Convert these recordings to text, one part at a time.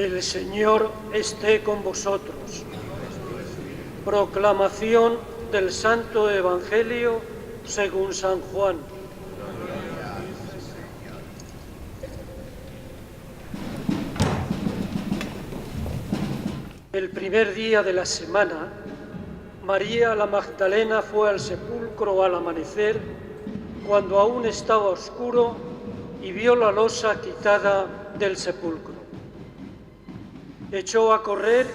El Señor esté con vosotros. Proclamación del Santo Evangelio según San Juan. El primer día de la semana, María la Magdalena fue al sepulcro al amanecer, cuando aún estaba oscuro, y vio la losa quitada del sepulcro. Echó a correr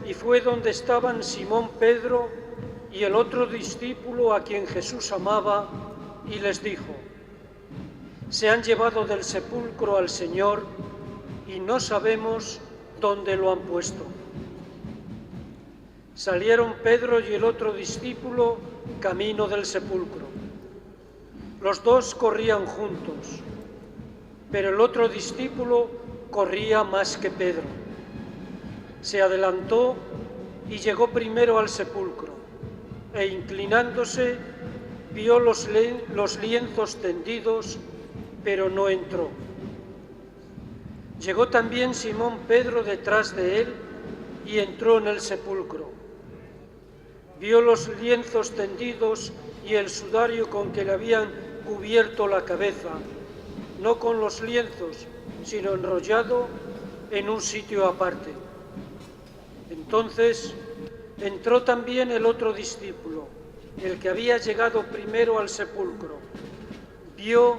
y fue donde estaban Simón Pedro y el otro discípulo a quien Jesús amaba, y les dijo: «Se han llevado del sepulcro al Señor y no sabemos dónde lo han puesto». Salieron Pedro y el otro discípulo camino del sepulcro. Los dos corrían juntos, pero el otro discípulo corría más que Pedro. Se adelantó y llegó primero al sepulcro, e inclinándose vio los lienzos tendidos, pero no entró. Llegó también Simón Pedro detrás de él y entró en el sepulcro. Vio los lienzos tendidos y el sudario con que le habían cubierto la cabeza, no con los lienzos, sino enrollado en un sitio aparte. Entonces entró también el otro discípulo, el que había llegado primero al sepulcro. Vio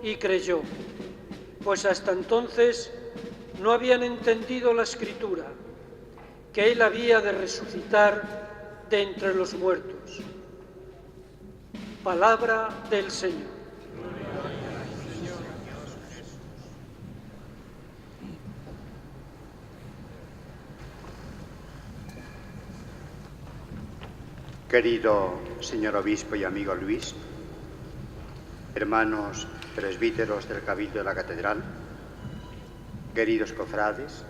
y creyó, pues hasta entonces no habían entendido la Escritura, que él había de resucitar de entre los muertos. Palabra del Señor. Querido señor obispo y amigo Luis, hermanos presbíteros del Cabildo de la Catedral, queridos cofrades,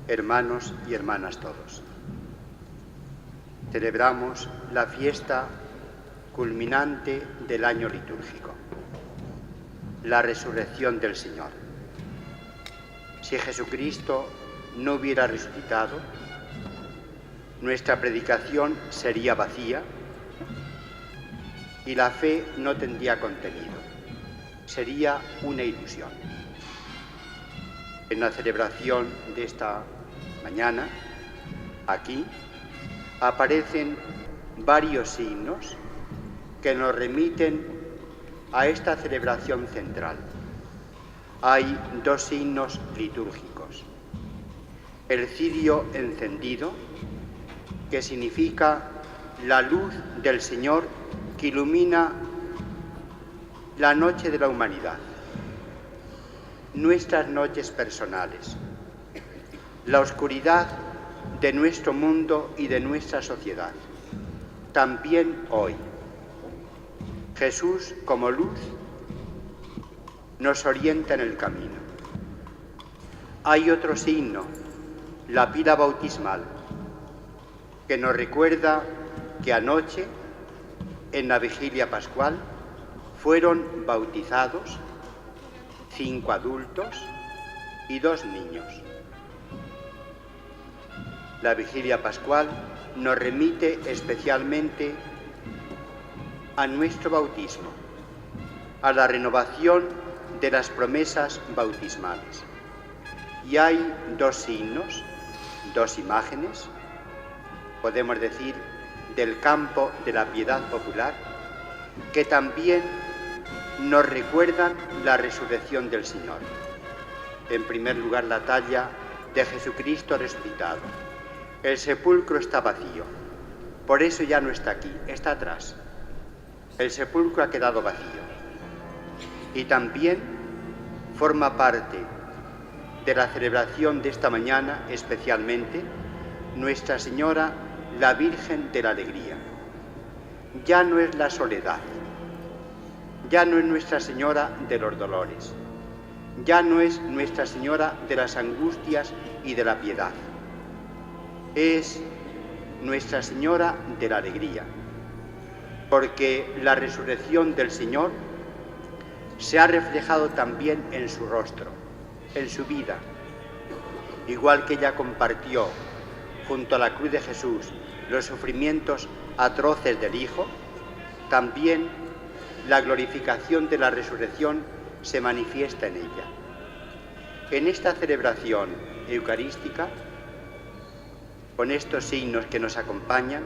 hermanos y hermanas todos. Celebramos la fiesta culminante del año litúrgico, la resurrección del Señor. Si Jesucristo no hubiera resucitado, nuestra predicación sería vacía y la fe no tendría contenido, sería una ilusión. En la celebración de esta mañana, aquí, aparecen varios signos que nos remiten a esta celebración central. Hay dos signos litúrgicos: el cirio encendido, que significa la luz del Señor que ilumina la noche de la humanidad, nuestras noches personales, la oscuridad de nuestro mundo y de nuestra sociedad. También hoy, Jesús como luz nos orienta en el camino. Hay otro signo, la pila bautismal, que nos recuerda que anoche, en la vigilia pascual, fueron bautizados 5 adultos y 2 niños. La vigilia pascual nos remite especialmente a nuestro bautismo, a la renovación de las promesas bautismales. Y hay dos signos, dos imágenes, podemos decir, del campo de la piedad popular, que también nos recuerdan la resurrección del Señor. En primer lugar, la talla de Jesucristo resucitado. El sepulcro está vacío, por eso ya no está aquí, está atrás. El sepulcro ha quedado vacío. Y también forma parte de la celebración de esta mañana, especialmente, Nuestra Señora, la Virgen de la Alegría. Ya no es la soledad, ya no es Nuestra Señora de los dolores, ya no es Nuestra Señora de las angustias y de la piedad. Es Nuestra Señora de la Alegría, porque la resurrección del Señor se ha reflejado también en su rostro, en su vida. igual que ella compartió junto a la cruz de Jesús los sufrimientos atroces del Hijo, también la glorificación de la resurrección se manifiesta en ella. En esta celebración eucarística, con estos signos que nos acompañan,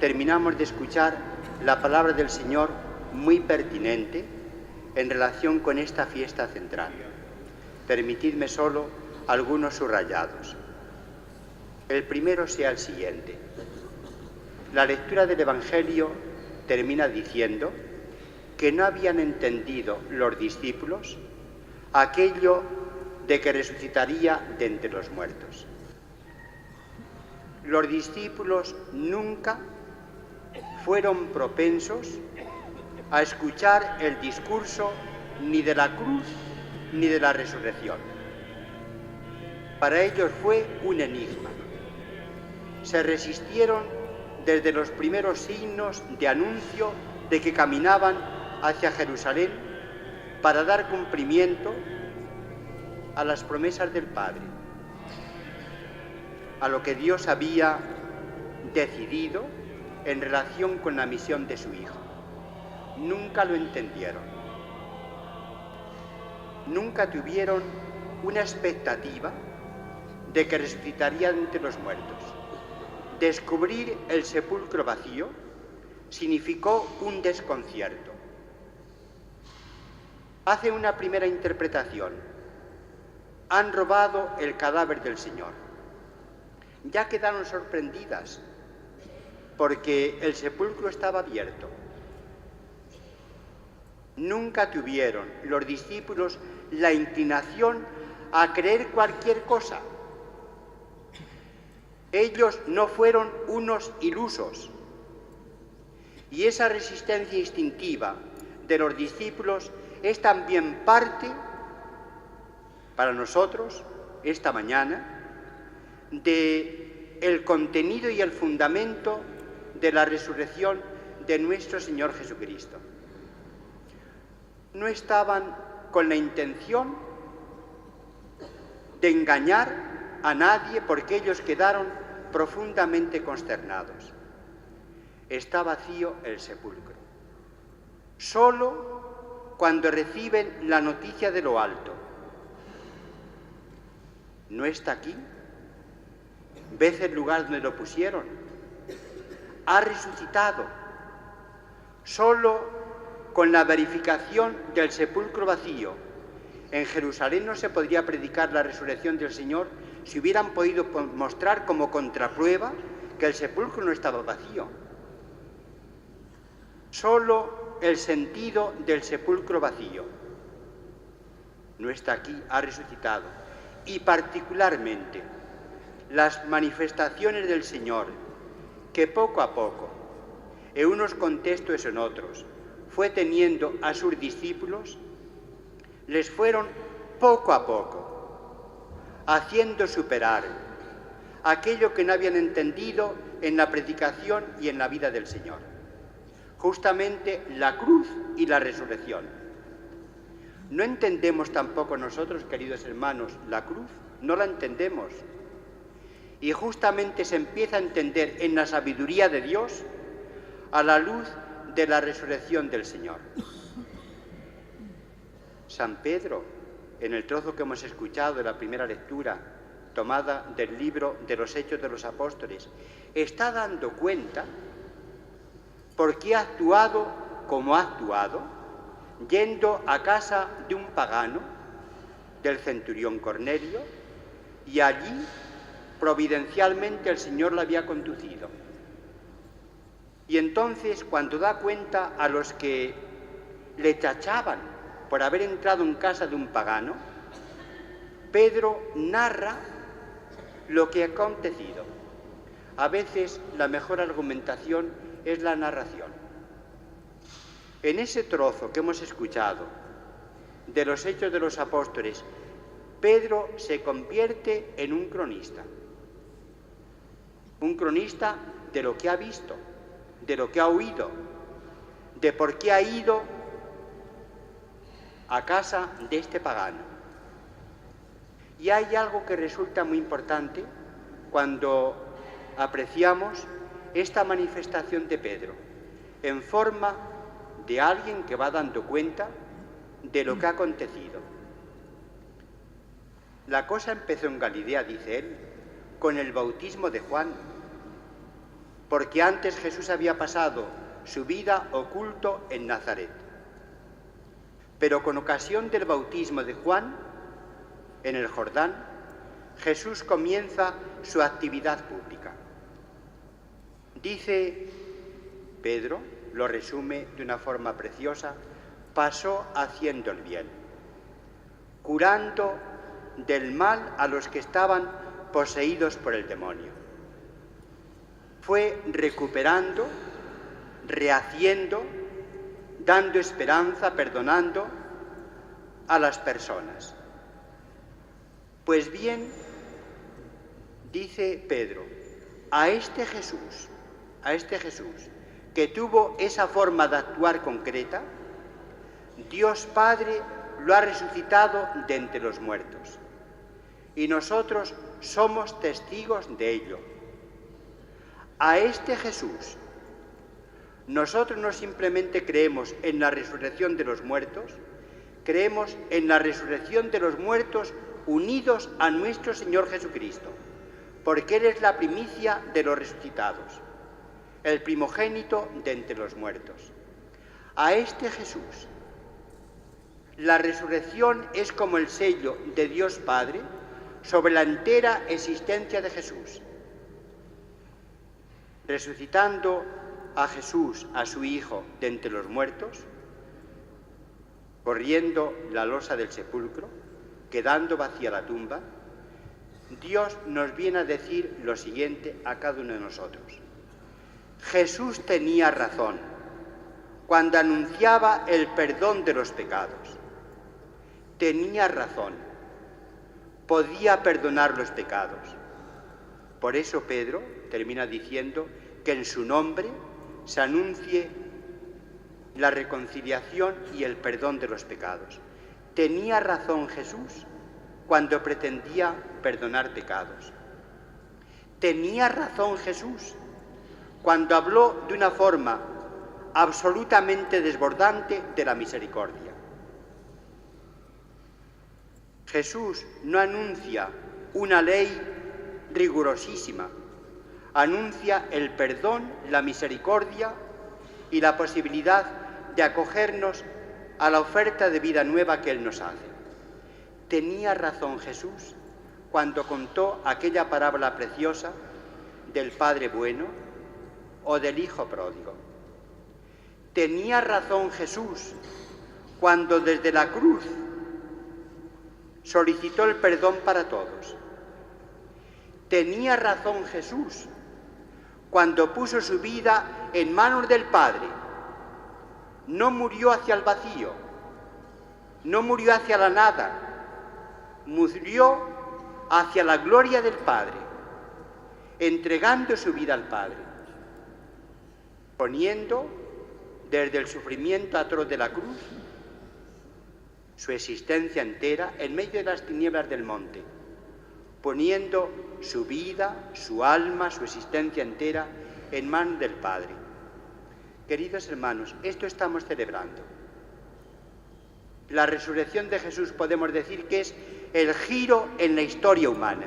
terminamos de escuchar la palabra del Señor muy pertinente en relación con esta fiesta central. Permitidme solo algunos subrayados. El primero sea el siguiente. La lectura del Evangelio termina diciendo que no habían entendido los discípulos aquello de que resucitaría de entre los muertos. Los discípulos nunca fueron propensos a escuchar el discurso ni de la cruz ni de la resurrección. Para ellos fue un enigma. Se resistieron desde los primeros signos de anuncio de que caminaban hacia Jerusalén para dar cumplimiento a las promesas del Padre, a lo que Dios había decidido en relación con la misión de su Hijo. Nunca lo entendieron. Nunca tuvieron una expectativa de que resucitaría entre los muertos. Descubrir el sepulcro vacío significó un desconcierto. Hace una primera interpretación. Han robado el cadáver del Señor. Ya quedaron sorprendidas porque el sepulcro estaba abierto. Nunca tuvieron los discípulos la inclinación a creer cualquier cosa. Ellos no fueron unos ilusos. Y esa resistencia instintiva de los discípulos es también parte, para nosotros, esta mañana, del contenido y el fundamento de la resurrección de nuestro Señor Jesucristo. No estaban con la intención de engañar a nadie porque ellos quedaron profundamente consternados. Está vacío el sepulcro. Solo cuando reciben la noticia de lo alto. ¿No está aquí? ¿Ves el lugar donde lo pusieron? Ha resucitado. Solo con la verificación del sepulcro vacío. En Jerusalén no se podría predicar la resurrección del Señor si hubieran podido mostrar como contraprueba que el sepulcro no estaba vacío. Solo el sentido del sepulcro vacío. No está aquí, ha resucitado. Y particularmente las manifestaciones del Señor, que poco a poco, en unos contextos y en otros, fue teniendo a sus discípulos, les fueron poco a poco haciendo superar aquello que no habían entendido en la predicación y en la vida del Señor. Justamente la cruz y la resurrección. No entendemos tampoco nosotros, queridos hermanos, la cruz, no la entendemos. Y justamente se empieza a entender en la sabiduría de Dios a la luz de la resurrección del Señor. San Pedro, en el trozo que hemos escuchado de la primera lectura, tomada del libro de los Hechos de los Apóstoles, está dando cuenta por qué ha actuado como ha actuado, yendo a casa de un pagano, del centurión Cornelio, y allí providencialmente el Señor lo había conducido. Y entonces, cuando da cuenta a los que le tachaban por haber entrado en casa de un pagano, Pedro narra lo que ha acontecido. A veces la mejor argumentación es la narración. En ese trozo que hemos escuchado de los Hechos de los Apóstoles, Pedro se convierte en un cronista de lo que ha visto, de lo que ha oído, de por qué ha ido a casa de este pagano. Y hay algo que resulta muy importante cuando apreciamos esta manifestación de Pedro, en forma de alguien que va dando cuenta de lo que ha acontecido. La cosa empezó en Galilea, dice él, con el bautismo de Juan, porque antes Jesús había pasado su vida oculto en Nazaret. Pero con ocasión del bautismo de Juan, en el Jordán, Jesús comienza su actividad pública. Dice Pedro, lo resume de una forma preciosa, pasó haciendo el bien, curando del mal a los que estaban poseídos por el demonio. Fue recuperando, rehaciendo, dando esperanza, perdonando a las personas. Pues bien, dice Pedro, a este Jesús, que tuvo esa forma de actuar concreta, Dios Padre lo ha resucitado de entre los muertos. Y nosotros somos testigos de ello. A este Jesús, nosotros no simplemente creemos en la resurrección de los muertos, creemos en la resurrección de los muertos unidos a nuestro Señor Jesucristo, porque Él es la primicia de los resucitados, el primogénito de entre los muertos. A este Jesús, la resurrección es como el sello de Dios Padre sobre la entera existencia de Jesús. Resucitando a Jesús, a su Hijo, de entre los muertos, corriendo la losa del sepulcro, quedando vacía la tumba, Dios nos viene a decir lo siguiente a cada uno de nosotros. Jesús tenía razón cuando anunciaba el perdón de los pecados. Tenía razón. Podía perdonar los pecados. Por eso Pedro termina diciendo que en su nombre se anuncie la reconciliación y el perdón de los pecados. Tenía razón Jesús cuando pretendía perdonar pecados. Tenía razón Jesús cuando habló de una forma absolutamente desbordante de la misericordia. Jesús no anuncia una ley rigurosísima, anuncia el perdón, la misericordia y la posibilidad de acogernos a la oferta de vida nueva que Él nos hace. Tenía razón Jesús cuando contó aquella parábola preciosa del Padre bueno o del Hijo pródigo. Tenía razón Jesús cuando desde la cruz solicitó el perdón para todos. Tenía razón Jesús cuando puso su vida en manos del Padre. No murió hacia el vacío, no murió hacia la nada, murió hacia la gloria del Padre, entregando su vida al Padre, poniendo desde el sufrimiento atroz de la cruz su existencia entera en medio de las tinieblas del monte, poniendo su vida, su alma, su existencia entera en manos del Padre. Queridos hermanos, esto estamos celebrando. La resurrección de Jesús podemos decir que es el giro en la historia humana.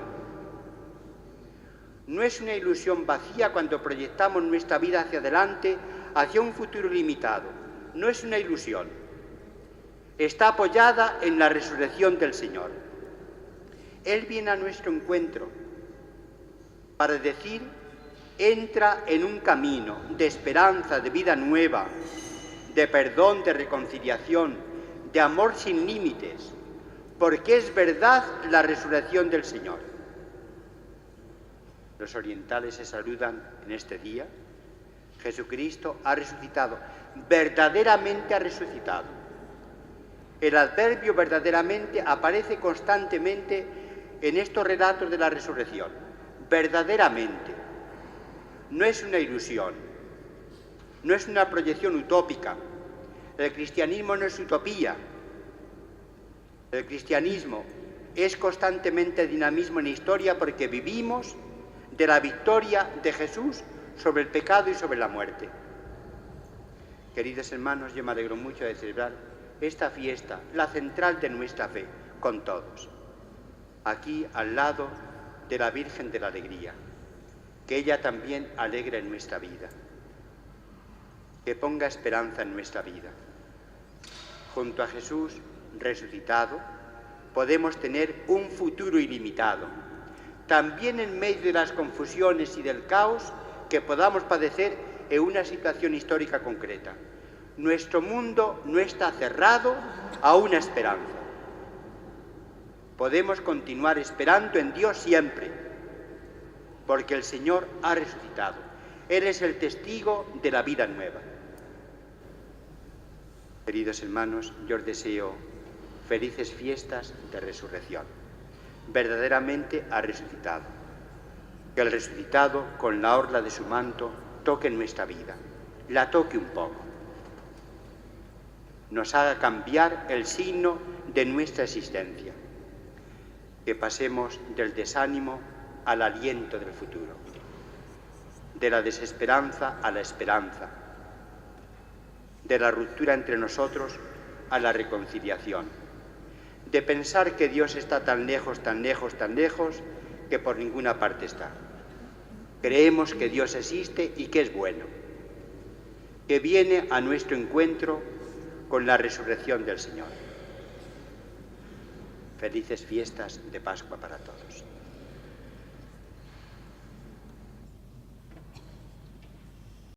No es una ilusión vacía cuando proyectamos nuestra vida hacia adelante, hacia un futuro limitado. No es una ilusión. Está apoyada en la resurrección del Señor. Él viene a nuestro encuentro para decir: entra en un camino de esperanza, de vida nueva, de perdón, de reconciliación, de amor sin límites, porque es verdad la resurrección del Señor. Los orientales se saludan en este día. Jesucristo ha resucitado, verdaderamente ha resucitado. El adverbio verdaderamente aparece constantemente en estos relatos de la resurrección. Verdaderamente. No es una ilusión, no es una proyección utópica. El cristianismo no es utopía. El cristianismo es constantemente dinamismo en la historia porque vivimos de la victoria de Jesús sobre el pecado y sobre la muerte. Queridos hermanos, yo me alegro mucho de celebrar esta fiesta, la central de nuestra fe, con todos, aquí al lado de la Virgen de la Alegría, que ella también alegre en nuestra vida, que ponga esperanza en nuestra vida. Junto a Jesús resucitado, podemos tener un futuro ilimitado, también en medio de las confusiones y del caos que podamos padecer en una situación histórica concreta. Nuestro mundo no está cerrado a una esperanza. Podemos continuar esperando en Dios siempre, porque el Señor ha resucitado. Él es el testigo de la vida nueva. Queridos hermanos, yo os deseo felices fiestas de resurrección. Verdaderamente ha resucitado. Que el resucitado, con la orla de su manto, toque nuestra vida, la toque un poco, nos haga cambiar el signo de nuestra existencia, que pasemos del desánimo al aliento del futuro, de la desesperanza a la esperanza, de la ruptura entre nosotros a la reconciliación, de pensar que Dios está tan lejos, tan lejos, tan lejos, que por ninguna parte está. Creemos que Dios existe y que es bueno, que viene a nuestro encuentro con la resurrección del Señor. Felices fiestas de Pascua para todos.